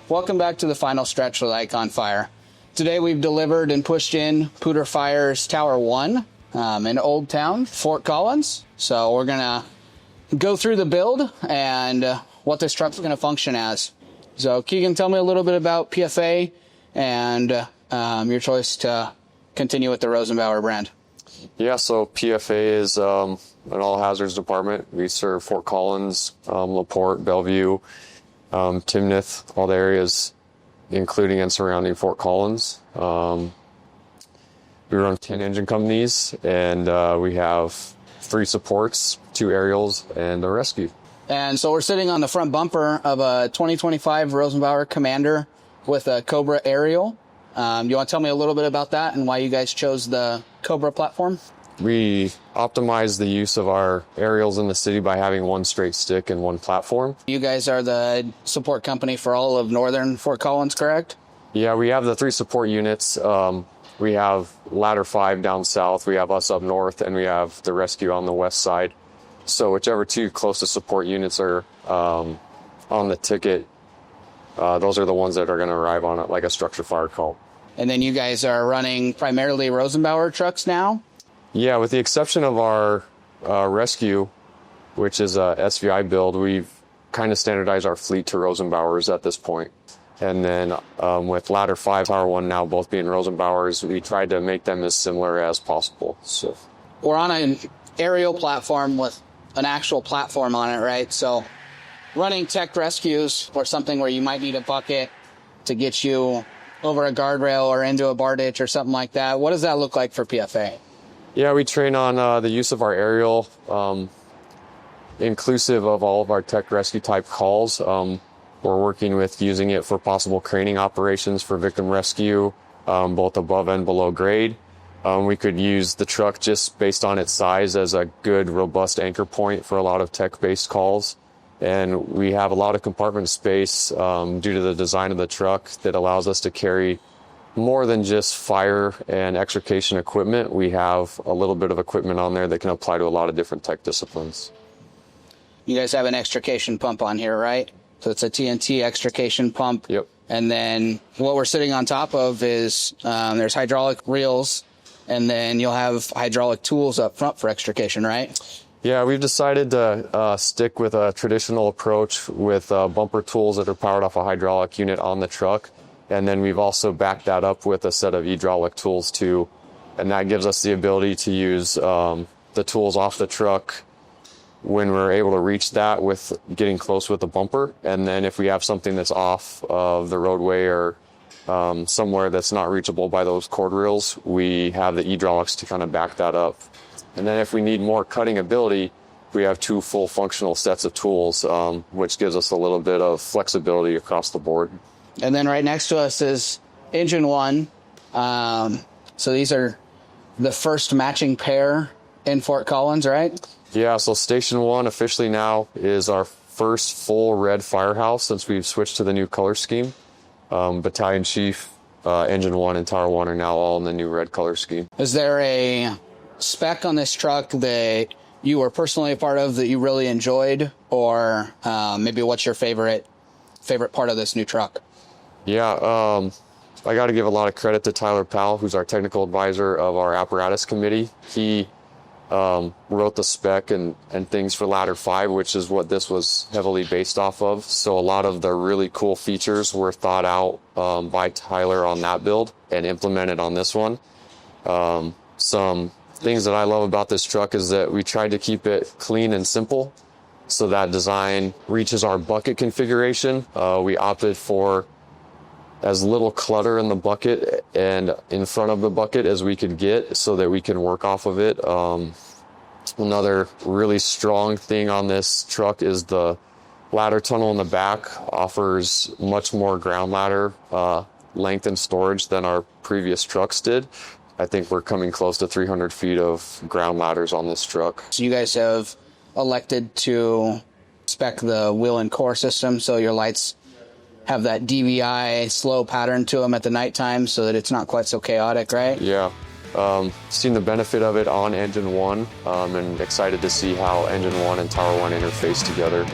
Welcome back to the final stretch with IKON Fire. Today we've delivered and pushed in Poudre Fire's Tower 1 in Old Town, Fort Collins. So we're going to go through the build and what this truck's going to function as. So Keegan, tell me a little bit about PFA and your choice to continue with the Rosenbauer brand. Yeah, so PFA is an all hazards department. We serve Fort Collins, LaPorte, Bellevue, Timnath, all the areas including and surrounding Fort Collins. We run 10 engine companies, and we have 3 supports, 2 aerials, and a rescue. And so we're sitting on the front bumper of a 2025 Rosenbauer Commander with a Cobra aerial. You want to tell me a little bit about that and why you guys chose the Cobra platform? We optimize the use of our aerials in the city by having one straight stick and one platform. You guys are the support company for all of northern Fort Collins, correct? Yeah, we have the 3 support units. We have Ladder 5 down south, we have us up north, and we have the rescue on the west side. So whichever 2 closest support units are on the ticket, those are the ones that are going to arrive on it, like a structure fire call. And then you guys are running primarily Rosenbauer trucks now? Yeah, with the exception of our rescue, which is a SVI build, we've kind of standardized our fleet to Rosenbauers at this point. And then with Ladder 5, Tower 1 now both being Rosenbauers, we tried to make them as similar as possible. So we're on an aerial platform with an actual platform on it, right? So running tech rescues or something where you might need a bucket to get you over a guardrail or into a bar ditch or something like that, what does that look like for PFA? Yeah, we train on the use of our aerial, inclusive of all of our tech rescue type calls. We're working with using it for possible craning operations for victim rescue, both above and below grade. We could use the truck just based on its size as a good, robust anchor point for a lot of tech-based calls. And we have a lot of compartment space due to the design of the truck that allows us to carry more than just fire and extrication equipment. We have a little bit of equipment on there that can apply to a lot of different tech disciplines. You guys have an extrication pump on here, right? So it's a TNT extrication pump. Yep. And then what we're sitting on top of is there's hydraulic reels, and then you'll have hydraulic tools up front for extrication, right? Yeah, we've decided to stick with a traditional approach with bumper tools that are powered off a hydraulic unit on the truck. And then we've also backed that up with a set of hydraulic tools too. And that gives us the ability to use the tools off the truck when we're able to reach that with getting close with the bumper. And then if we have something that's off of the roadway or somewhere that's not reachable by those cord reels, we have the hydraulics to kind of back that up. And then if we need more cutting ability, we have 2 full functional sets of tools, which gives us a little bit of flexibility across the board. And then right next to us is engine 1. So these are the first matching pair in Fort Collins, right? Yeah, so Station 1 officially now is our first full red firehouse since we've switched to the new color scheme. Battalion Chief, Engine 1, and Tower 1 are now all in the new red color scheme. Is there a spec on this truck that you were personally a part of that you really enjoyed, or maybe what's your favorite part of this new truck? Yeah, I got to give a lot of credit to Tyler Powell, who's our technical advisor of our apparatus committee. He wrote the spec and things for Ladder 5, which is what this was heavily based off of. So a lot of the really cool features were thought out by Tyler on that build and implemented on this one. Some things that I love about this truck is that we tried to keep it clean and simple, so that design reaches our bucket configuration. We opted for as little clutter in the bucket and in front of the bucket as we could get so that we can work off of it. Another really strong thing on this truck is the ladder tunnel in the back offers much more ground ladder length and storage than our previous trucks did. I think we're coming close to 300 feet of ground ladders on this truck. So you guys have elected to spec the wheel and core system, so your lights have that DVI slow pattern to them at the nighttime so that it's not quite so chaotic, right? Yeah. Seen the benefit of it on Engine 1 and excited to see how Engine 1 and Tower 1 interface together.